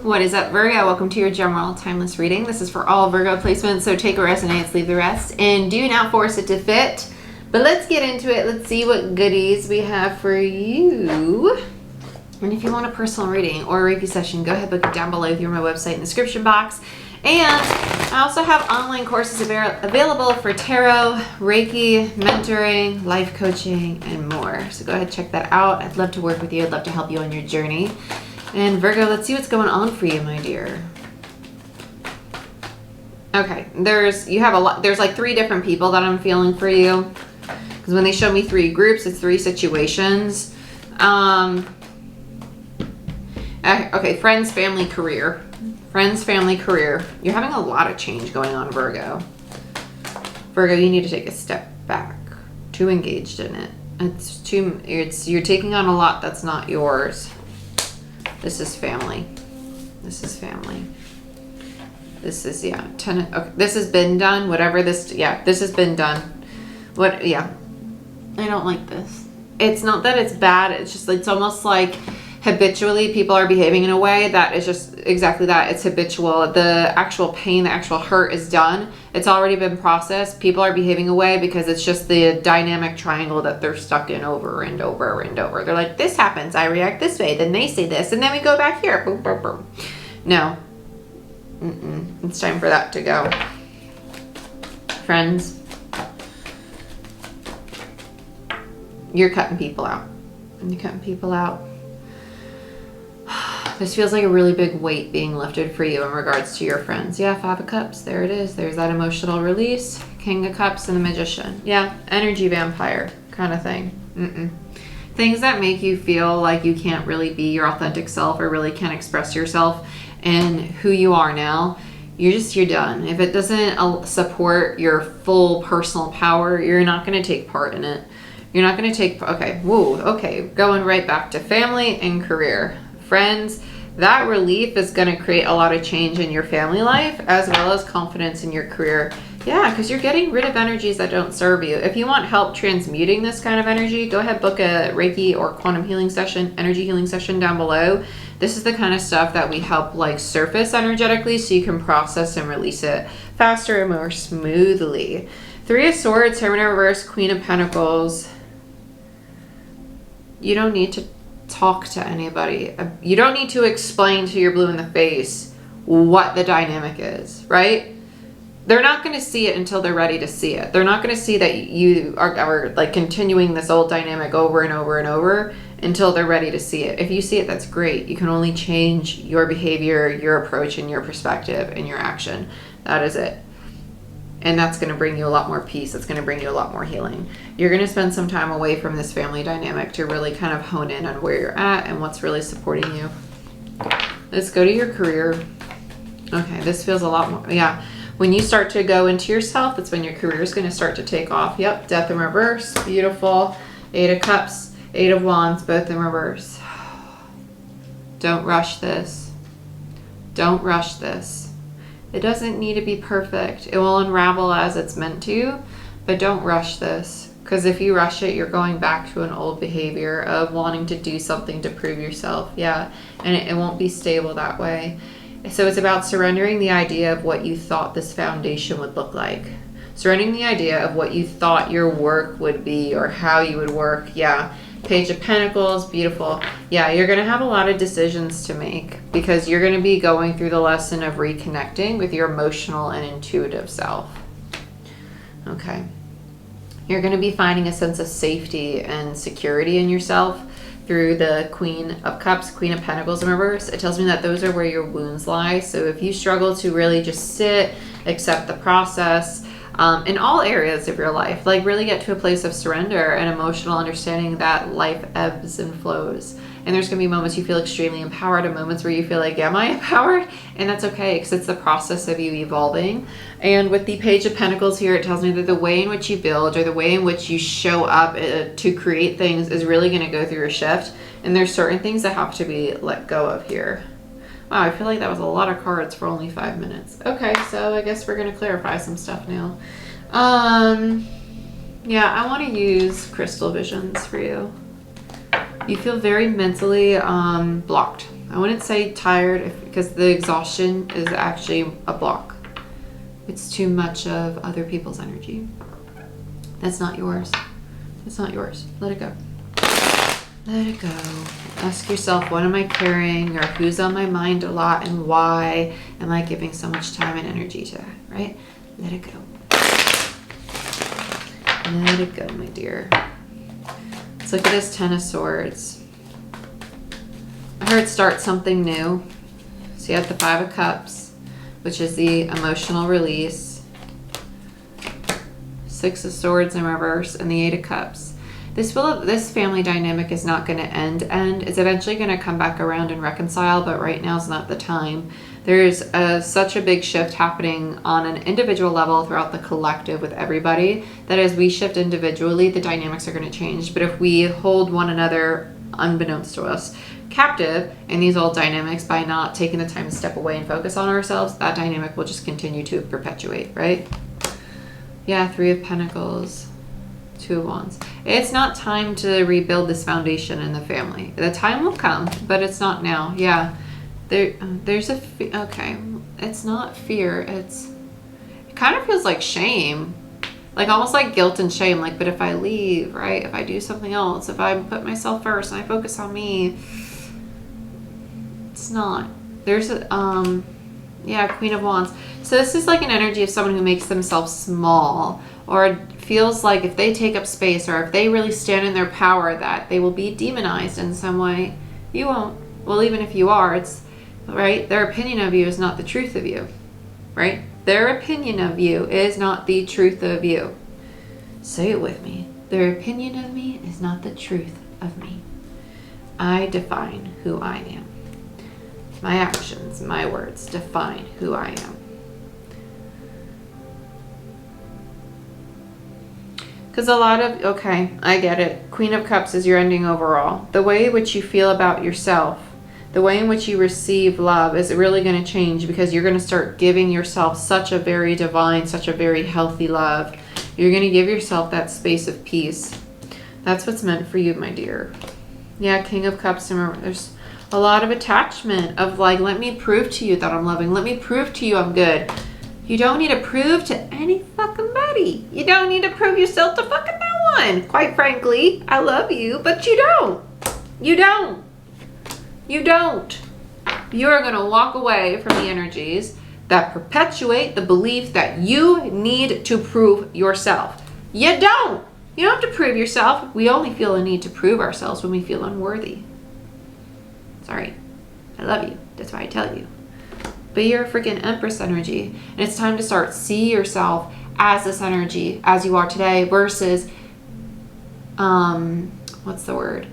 What is up, Virgo? Welcome to your general timeless reading. This is for all Virgo placements, so take what resonates, leave the rest, and do not force it to fit. But let's get into it. Let's see what goodies we have for you. And if you want a personal reading or a Reiki session, go ahead, book it down below through my website in the description box. And I also have online courses available for tarot, Reiki, mentoring, life coaching, and more. So go ahead, check that out. I'd love to work with you. I'd love to help you on your journey. And Virgo, let's see what's going on for you, my dear. Okay, there's like 3 different people that I'm feeling for you. Because when they show me 3 groups, it's 3 situations. Okay, friends, family, career. Friends, family, career. You're having a lot of change going on, Virgo. Virgo, you need to take a step back. Too engaged in it. You're taking on a lot that's not yours. This is family. This is family. This is, yeah, okay, this has been done. Whatever this, yeah, this has been done. Yeah. I don't like this. It's not that it's bad. It's just, it's almost like habitually people are behaving in a way that is just exactly that. It's habitual. The actual pain, the actual hurt is done. It's already been processed. People are behaving away because it's just the dynamic triangle that they're stuck in over and over and over. They're like, this happens, I react this way, then they say this, and then we go back here. Boom, boom, boom. No. It's time for that to go. Friends, you're cutting people out. You're cutting people out. This feels like a really big weight being lifted for you in regards to your friends. Yeah, 5 of Cups. There it is. There's that emotional release. King of Cups and the Magician. Yeah, energy vampire kind of thing. Things that make you feel like you can't really be your authentic self or really can't express yourself and who you are now. You're done. If it doesn't support your full personal power, you're not going to take part in it. You're not going to take... Okay, going right back to family and career. Friends, that relief is going to create a lot of change in your family life as well as confidence in your career. Yeah, because you're getting rid of energies that don't serve you. If you want help transmuting this kind of energy, go ahead, book a Reiki or quantum healing session, energy healing session down below. This is the kind of stuff that we help like surface energetically so you can process and release it faster and more smoothly. 3 of Swords, Hermit in reverse, Queen of Pentacles. You don't need to talk to anybody. You don't need to explain to your blue in the face what the dynamic is, right? They're not going to see it until they're ready to see it. They're not going to see that you are like continuing this old dynamic over and over and over until they're ready to see it. If you see it, that's great. You can only change your behavior, your approach, and your perspective and your action. That is it. And that's going to bring you a lot more peace. It's going to bring you a lot more healing. You're going to spend some time away from this family dynamic to really kind of hone in on where you're at and what's really supporting you. Let's go to your career. Okay, this feels a lot more, yeah. When you start to go into yourself, it's when your career is going to start to take off. Yep, Death in reverse, beautiful. 8 of Cups, 8 of Wands, both in reverse. Don't rush this. Don't rush this. It doesn't need to be perfect. It will unravel as it's meant to, but don't rush this. Because if you rush it, you're going back to an old behavior of wanting to do something to prove yourself. Yeah, and it won't be stable that way. So it's about surrendering the idea of what you thought this foundation would look like. Surrendering the idea of what you thought your work would be or how you would work. Yeah. Page of Pentacles, beautiful. Yeah, you're going to have a lot of decisions to make because you're going to be going through the lesson of reconnecting with your emotional and intuitive self. Okay. You're going to be finding a sense of safety and security in yourself through the Queen of Cups, Queen of Pentacles in reverse. It tells me that those are where your wounds lie. So if you struggle to really just sit, accept the process, in all areas of your life, like really get to a place of surrender and emotional understanding that life ebbs and flows. And there's going to be moments you feel extremely empowered and moments where you feel like, am I empowered? And that's okay because it's the process of you evolving. And with the Page of Pentacles here, it tells me that the way in which you build or the way in which you show up to create things is really going to go through a shift. And there's certain things that have to be let go of here. Wow, I feel like that was a lot of cards for only 5 minutes. Okay, so I guess we're going to clarify some stuff now. Yeah, I want to use crystal visions for you. You feel very mentally blocked. I wouldn't say tired because the exhaustion is actually a block. It's too much of other people's energy. That's not yours. It's not yours. Let it go. Let it go. Ask yourself, what am I carrying, or who's on my mind a lot, and why am I giving so much time and energy to that, right? Let it go. Let it go, my dear. Let's look at this Ten of Swords. I heard start something new. So you have the Five of Cups, which is the emotional release. Six of Swords in reverse, and the Eight of Cups. This family dynamic is not going to end. It's eventually going to come back around and reconcile, but right now is not the time. There's such a big shift happening on an individual level throughout the collective with everybody, that as we shift individually, the dynamics are going to change. But if we hold one another, unbeknownst to us, captive in these old dynamics by not taking the time to step away and focus on ourselves, that dynamic will just continue to perpetuate, right? Yeah, Three of Pentacles. Two of Wands. It's not time to rebuild this foundation in the family. The time will come, but it's not now. Yeah, there's a okay. It's not fear. It kind of feels like shame, like almost like guilt and shame. Like, but if I leave, right? If I do something else, if I put myself first and I focus on me, it's not. There's a yeah, Queen of Wands. So this is like an energy of someone who makes themselves small, or feels like if they take up space, or if they really stand in their power, that they will be demonized in some way. You won't. Well, even if you are, it's right. Their opinion of you is not the truth of you, right? Their opinion of you is not the truth of you. Say it with me. Their opinion of me is not the truth of me. I define who I am. My actions, my words define who I am. Because a lot of, okay, I get it. Queen of Cups is your ending overall. The way in which you feel about yourself, the way in which you receive love is really going to change, because you're going to start giving yourself such a very divine, such a very healthy love. You're going to give yourself that space of peace. That's what's meant for you, my dear. Yeah, King of Cups. Remember, there's a lot of attachment of like, let me prove to you that I'm loving. Let me prove to you I'm good. You don't need to prove to any fucking body. You don't need to prove yourself to fucking no one. Quite frankly, I love you, but you don't. You don't. You don't. You are going to walk away from the energies that perpetuate the belief that you need to prove yourself. You don't. You don't have to prove yourself. We only feel a need to prove ourselves when we feel unworthy. Sorry. I love you. That's why I tell you. But you're a freaking Empress energy. And it's time to start see yourself as this energy, as you are today, versus, what's the word?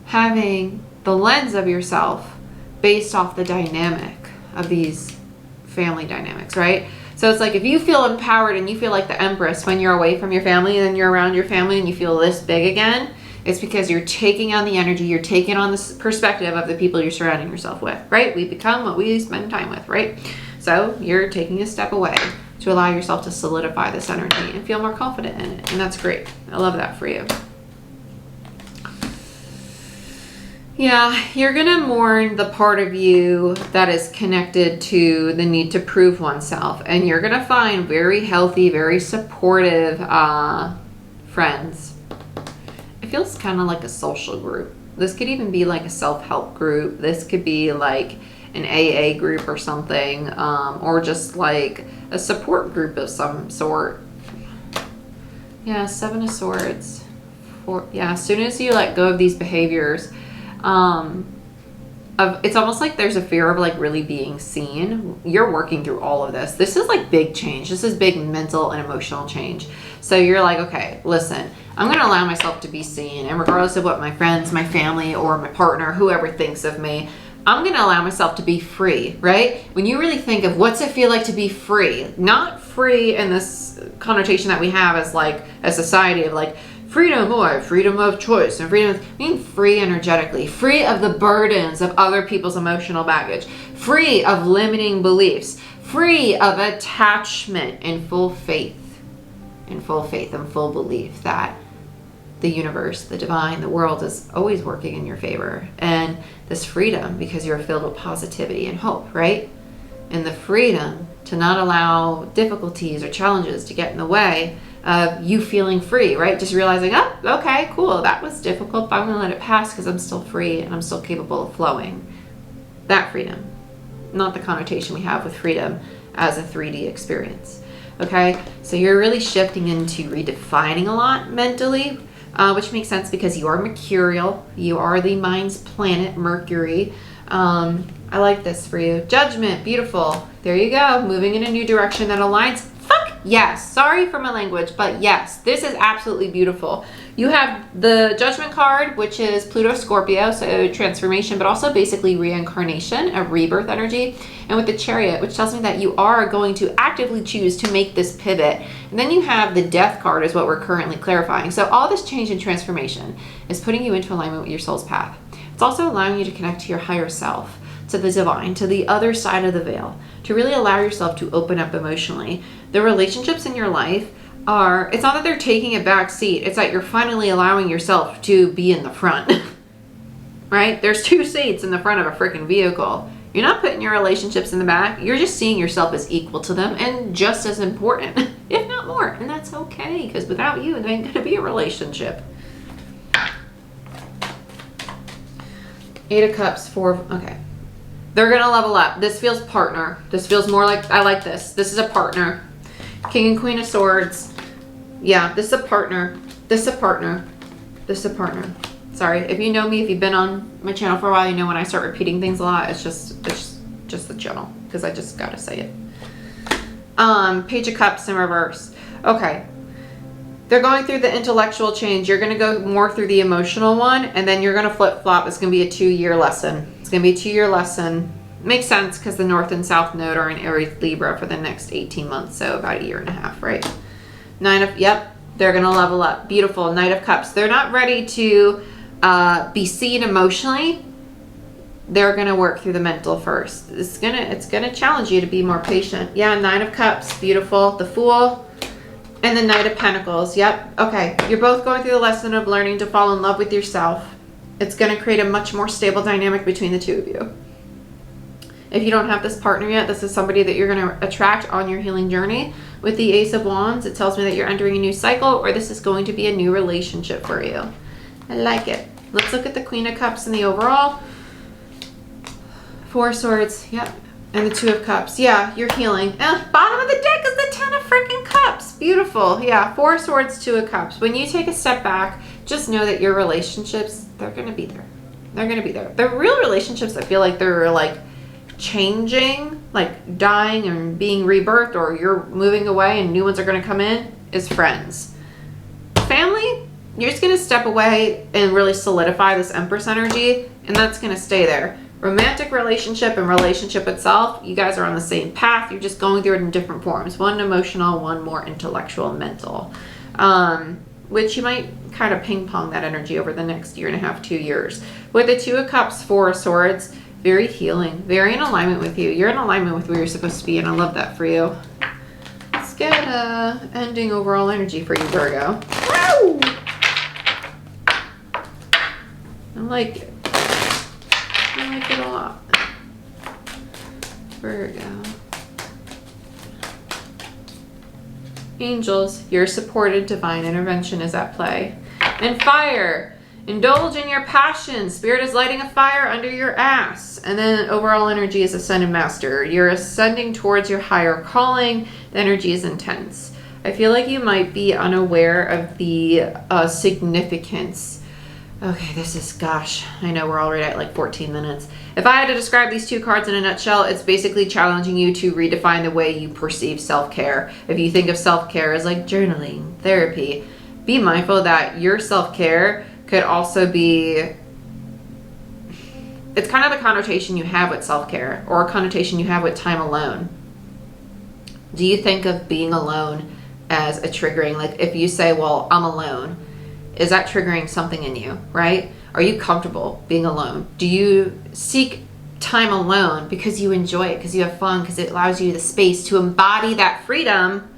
Having the lens of yourself based off the dynamic of these family dynamics, right? So it's like, if you feel empowered and you feel like the Empress when you're away from your family, and then you're around your family and you feel this big again, it's because you're taking on the energy, you're taking on this perspective of the people you're surrounding yourself with, right? We become what we spend time with, right? So you're taking a step away to allow yourself to solidify this energy and feel more confident in it. And that's great. I love that for you. Yeah, you're going to mourn the part of you that is connected to the need to prove oneself. And you're going to find very healthy, very supportive friends. It feels kind of like a social group. This could even be like a self-help group. This could be like an AA group or something, or just like a support group of some sort. Yeah, Seven of Swords. Yeah, as soon as you let go of these behaviors, it's almost like there's a fear of like really being seen. You're working through all of this. This is like big change. This is big mental and emotional change. So you're like, okay, listen, I'm going to allow myself to be seen. And regardless of what my friends, my family, or my partner, whoever thinks of me, I'm going to allow myself to be free, right? When you really think of what's it feel like to be free, not free in this connotation that we have as like a society of like freedom or freedom of choice and freedom of being free energetically, free of the burdens of other people's emotional baggage, free of limiting beliefs, free of attachment, in full faith and full belief that the universe, the divine, the world is always working in your favor. And this freedom, because you're filled with positivity and hope, right? And the freedom to not allow difficulties or challenges to get in the way of you feeling free, right? Just realizing, oh, okay, cool, that was difficult, but I'm going to let it pass because I'm still free and I'm still capable of flowing. That freedom, not the connotation we have with freedom as a 3D experience. Okay, so you're really shifting into redefining a lot mentally, which makes sense because you are mercurial. You are the mind's planet, Mercury. I like this for you. Judgment, beautiful. There you go. Moving in a new direction that aligns. Fuck yes. Sorry for my language, but yes, this is absolutely beautiful. You have the Judgment card, which is Pluto Scorpio, so transformation, but also basically reincarnation, a rebirth energy. And with the Chariot, which tells me that you are going to actively choose to make this pivot. And then you have the Death card, is what we're currently clarifying. So all this change and transformation is putting you into alignment with your soul's path. It's also allowing you to connect to your higher self, to the divine, to the other side of the veil, to really allow yourself to open up emotionally. The relationships in your life are, it's not that they're taking a back seat, it's that you're finally allowing yourself to be in the front, right? There's 2 seats in the front of a freaking vehicle. You're not putting your relationships in the back. You're just seeing yourself as equal to them and just as important, if not more. And that's okay, because without you, there ain't going to be a relationship. 8 of Cups, 4, okay. They're going to level up. This feels partner. This feels more like, I like this. This is a partner. King and Queen of Swords. Yeah, this is a partner. This is a partner. This is a partner. Sorry, if you know me, if you've been on my channel for a while, you know when I start repeating things a lot, it's just the channel, because I just got to say it. Page of Cups in reverse. Okay. They're going through the intellectual change. You're going to go more through the emotional one, and then you're going to flip-flop. It's going to be a 2-year lesson. It's going to be a 2-year lesson. Makes sense because the North and South Node are in Aries Libra for the next 18 months, so about a year and a half, right? 9 of, yep, they're going to level up. Beautiful. Knight of Cups. They're not ready to be seen emotionally. They're going to work through the mental first. It's gonna challenge you to be more patient. Yeah, 9 of Cups. Beautiful. The Fool. And the Knight of Pentacles. Yep. Okay. You're both going through the lesson of learning to fall in love with yourself. It's going to create a much more stable dynamic between the 2 of you. If you don't have this partner yet, this is somebody that you're going to attract on your healing journey. With the Ace of Wands, it tells me that you're entering a new cycle, or this is going to be a new relationship for you. I like it. Let's look at the Queen of Cups in the overall. 4 Swords. Yep. And the 2 of Cups. Yeah, you're healing. Bottom of the deck is the 10 of freaking Cups. Beautiful. Yeah, 4 Swords, 2 of Cups. When you take a step back, just know that your relationships, they're going to be there. They're going to be there. The real relationships that feel like they're like changing, like dying and being rebirthed, or you're moving away and new ones are going to come in, is friends. Family, you're just going to step away and really solidify this Empress energy, and that's going to stay there. Romantic relationship and relationship itself, you guys are on the same path. You're just going through it in different forms. One emotional, one more intellectual, mental. Which you might kind of ping pong that energy over the next 1.5 to 2 years. With the 2 of Cups, 4 of Swords, very healing, very in alignment with you. You're in alignment with where you're supposed to be, and I love that for you. Let's get ending overall energy for you, Virgo. Woo! I like it. I like it a lot. Virgo. Angels, your supported divine intervention is at play. And fire. Indulge in your passion. Spirit is lighting a fire under your ass. And then overall energy is Ascended Master. You're ascending towards your higher calling. The energy is intense. I feel like you might be unaware of the significance. Okay, this is, gosh, I know we're already at like 14 minutes. If I had to describe these 2 cards in a nutshell, it's basically challenging you to redefine the way you perceive self-care. If you think of self-care as like journaling, therapy, be mindful that your self-care could also be, it's kind of the connotation you have with self-care, or a connotation you have with time alone. Do you think of being alone as a triggering, like if you say, well, I'm alone, is that triggering something in you, right? Are you comfortable being alone? Do you seek time alone because you enjoy it, because you have fun, because it allows you the space to embody that freedom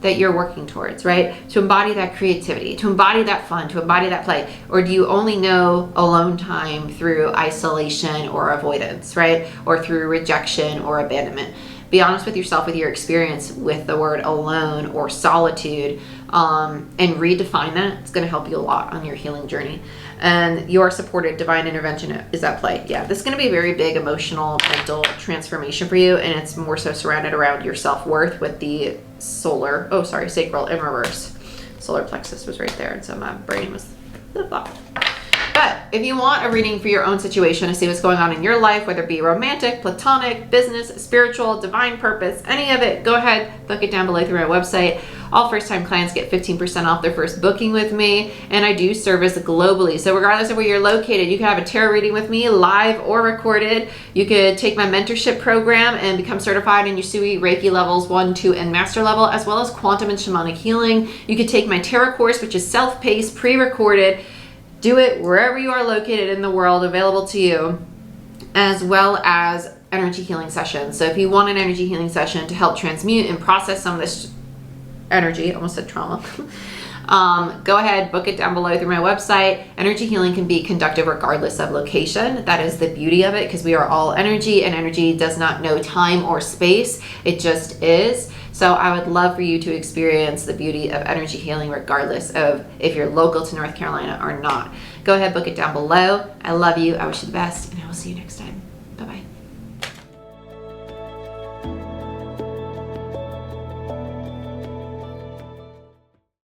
that you're working towards, right? To embody that creativity, to embody that fun, to embody that play? Or do you only know alone time through isolation or avoidance, right? Or through rejection or abandonment? Be honest with yourself with your experience with the word alone or solitude, and redefine that. It's going to help you a lot on your healing journey. And your supported divine intervention is at play. Yeah, this is going to be a very big emotional, mental transformation for you, and it's more so surrounded around your self-worth with the sacral in reverse. Solar plexus was right there, and so my brain was flip-flopped. But if you want a reading for your own situation to see what's going on in your life, whether it be romantic, platonic, business, spiritual, divine purpose, any of it, go ahead, book it down below through my website. All first-time clients get 15% off their first booking with me, and I do service globally. So regardless of where you're located, you can have a tarot reading with me, live or recorded. You could take my mentorship program and become certified in Yusui, Reiki levels 1, 2, and master level, as well as quantum and shamanic healing. You could take my tarot course, which is self-paced, pre-recorded. Do it wherever you are located in the world, available to you, as well as energy healing sessions. So if you want an energy healing session to help transmute and process some of this energy, almost said trauma, go ahead, book it down below through my website. Energy healing can be conducted regardless of location. That is the beauty of it, because we are all energy, and energy does not know time or space. It just is. So I would love for you to experience the beauty of energy healing regardless of if you're local to North Carolina or not. Go ahead, book it down below. I love you. I wish you the best, and I will see you next time. Bye-bye.